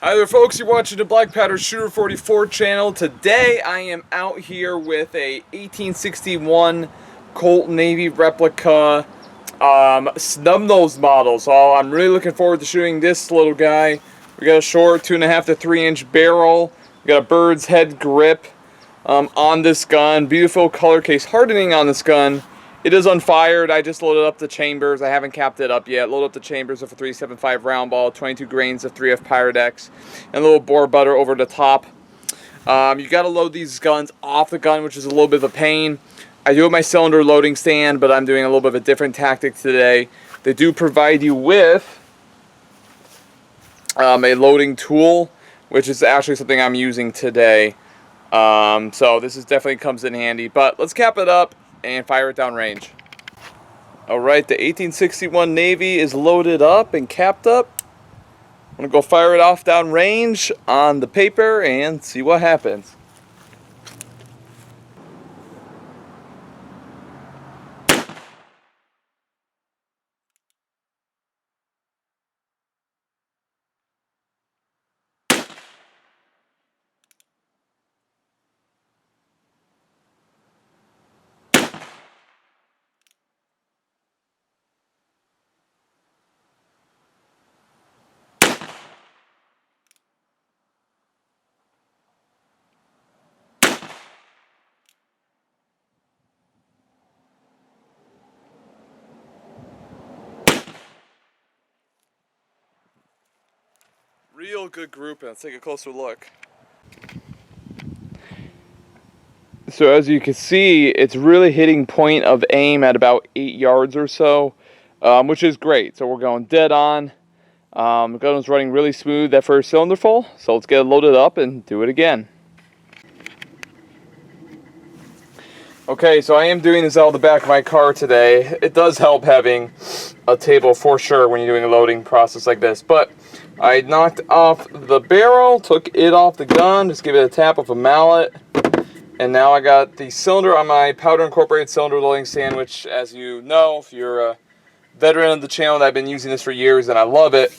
Hi there folks, you're watching the Black Powder Shooter 44 channel. Today I am out here with a 1861 Colt Navy replica snub nose model. So I'm really looking forward to shooting this little guy. We got a short 2.5 to 3 inch barrel. We got a bird's head grip on this gun. Beautiful color case hardening on this gun. It is unfired. I just loaded up the chambers. I haven't capped it up yet. Loaded up the chambers with a 375 round ball, 22 grains of 3F Pyrex, and a little bore butter over the top. You got to load these guns off the gun, which is a little bit of a pain. I do have my cylinder loading stand, but I'm doing a little bit of a different tactic today. They do provide you with a loading tool, which is actually something I'm using today. So this definitely comes in handy. But let's cap it up and fire it down range. Alright, the 1861 Navy is loaded up and capped up. I'm going to go fire it off down range on the paper and see what happens. Real good grouping. Let's take a closer look. So as you can see, it's really hitting point of aim at about 8 yards or so, which is great. So we're going dead on. The gun was running really smooth that first cylinder full. So let's get it loaded up and do it again. Okay, so I am doing this out of the back of my car today. It does help having a table for sure when you're doing a loading process like this. But I knocked off the barrel, took it off the gun, just give it a tap with a mallet. And now I got the cylinder on my powder incorporated cylinder loading stand, which, as you know, if you're a veteran of the channel, I've been using this for years and I love it.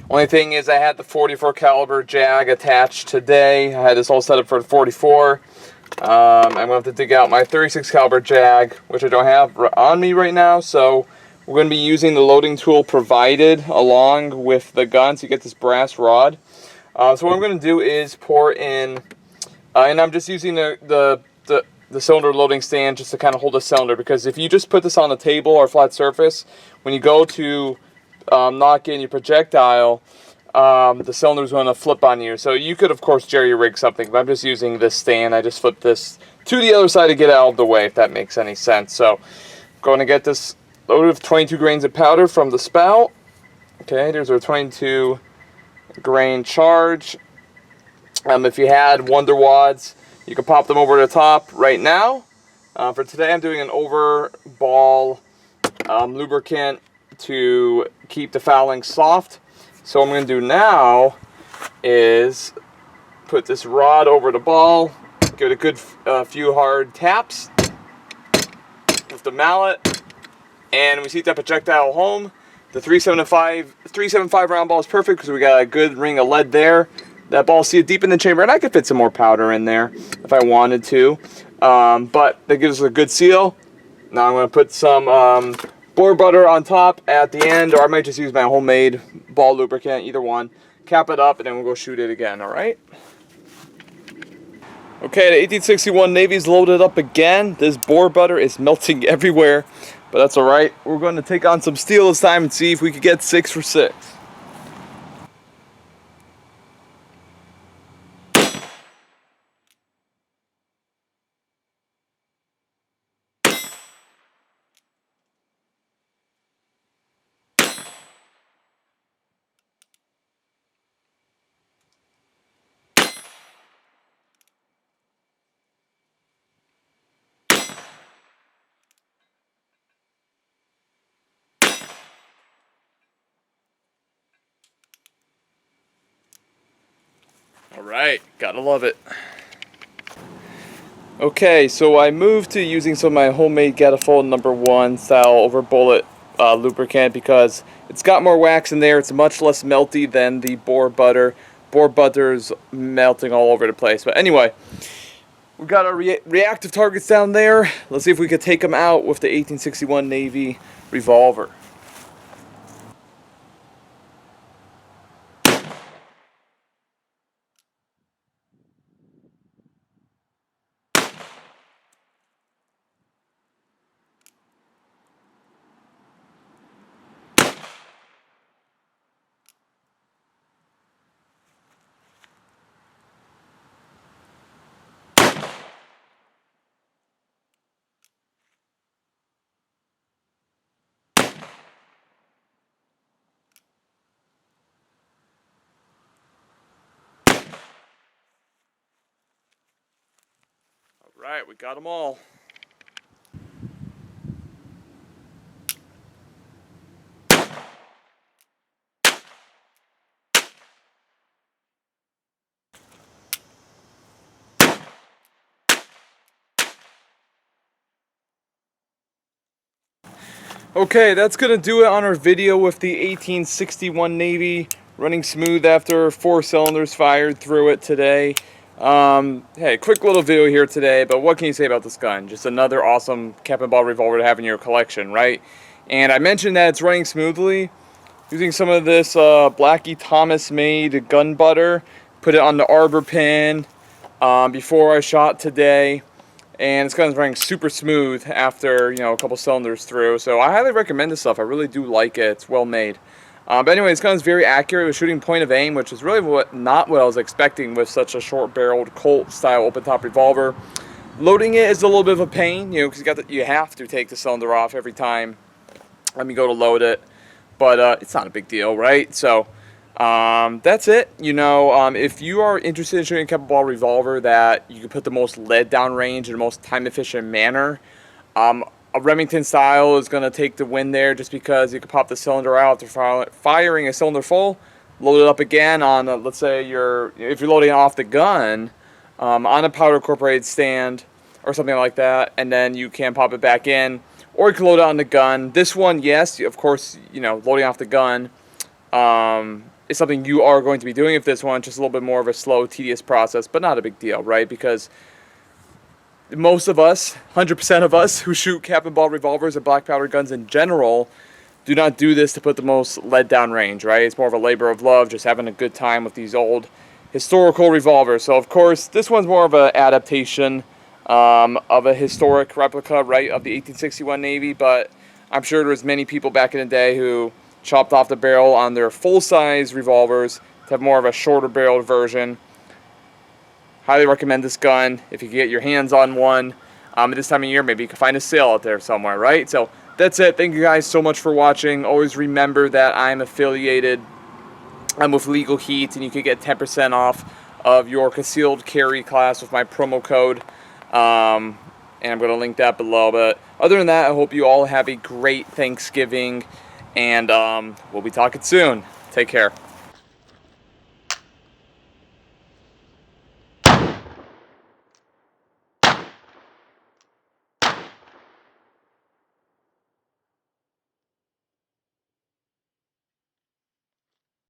Only thing is I had the 44 caliber Jag attached today. I had this all set up for the 44. I'm going to have to dig out my 36 caliber Jag, which I don't have on me right now, so we're going to be using the loading tool provided along with the gun to get this brass rod. So what I'm going to do is pour in, and I'm just using the cylinder loading stand just to kind of hold the cylinder, because if you just put this on the table or flat surface, when you go to knock in your projectile, the cylinder is going to flip on you. So you could, of course, jerry rig something, but I'm just using this stand. I just flipped this to the other side to get out of the way, if that makes any sense. So I'm going to get this loaded with 22 grains of powder from the spout. Okay, there's our 22 grain charge. If you had Wonder Wads, you can pop them over the top right now. For today, I'm doing an overball lubricant to keep the fouling soft. So what I'm going to do now is put this rod over the ball, give it a good few hard taps with the mallet, and we see that projectile home. The 375 round ball is perfect because we got a good ring of lead there. That ball, see it deep in the chamber, and I could fit some more powder in there if I wanted to, but that gives us a good seal. Now I'm going to put some bore butter on top at the end, or I might just use my homemade ball lubricant, either one. Cap it up, and then we'll go shoot it again, alright? Okay, the 1861 Navy's loaded up again. This bore butter is melting everywhere, but that's alright. We're going to take on some steel this time and see if we can get 6 for 6. Alright, gotta love it. Okay, so I moved to using some of my homemade Gatafol #1 style over bullet lubricant because it's got more wax in there. It's much less melty than the boar butter. Boar butter's melting all over the place. But anyway, we got our reactive targets down there. Let's see if we could take them out with the 1861 Navy revolver. Alright, we got them all. Okay, that's going to do it on our video with the 1861 Navy running smooth after 4 cylinders fired through it today. Hey, quick little video here today, but what can you say about this gun? Just another awesome cap and ball revolver to have in your collection, right? And I mentioned that it's running smoothly using some of this Blackie Thomas made gun butter. Put it on the arbor pin before I shot today. And this gun's running super smooth after, a couple cylinders through. So I highly recommend this stuff. I really do like it. It's well made. But anyway, this gun's very accurate with shooting point of aim, which is really not what I was expecting with such a short-barreled Colt-style open-top revolver. Loading it is a little bit of a pain, because you have to take the cylinder off every time you go to load it. But it's not a big deal, right? So that's it. If you are interested in shooting a cap and ball revolver that you can put the most lead down range in the most time efficient manner, a Remington style is going to take the win there, just because you can pop the cylinder out after firing a cylinder full, load it up again on let's say if you're loading off the gun on a powder incorporated stand or something like that, and then you can pop it back in, or you can load it on the gun. This one, yes, of course, loading off the gun is something you are going to be doing with this one. Just a little bit more of a slow, tedious process, but not a big deal, right? Because most of us, 100% of us who shoot cap and ball revolvers and black powder guns in general, do not do this to put the most lead down range, right? It's more of a labor of love, just having a good time with these old historical revolvers. So of course, this one's more of an adaptation of a historic replica, right, of the 1861 Navy, but I'm sure there was many people back in the day who chopped off the barrel on their full-size revolvers to have more of a shorter barreled version. Highly recommend this gun if you can get your hands on one. At this time of year, maybe you can find a sale out there somewhere, right? So that's it. Thank you guys so much for watching. Always remember that I'm affiliated with Legal Heat, and you can get 10% off of your concealed carry class with my promo code. And I'm going to link that below. But other than that, I hope you all have a great Thanksgiving, and we'll be talking soon. Take care.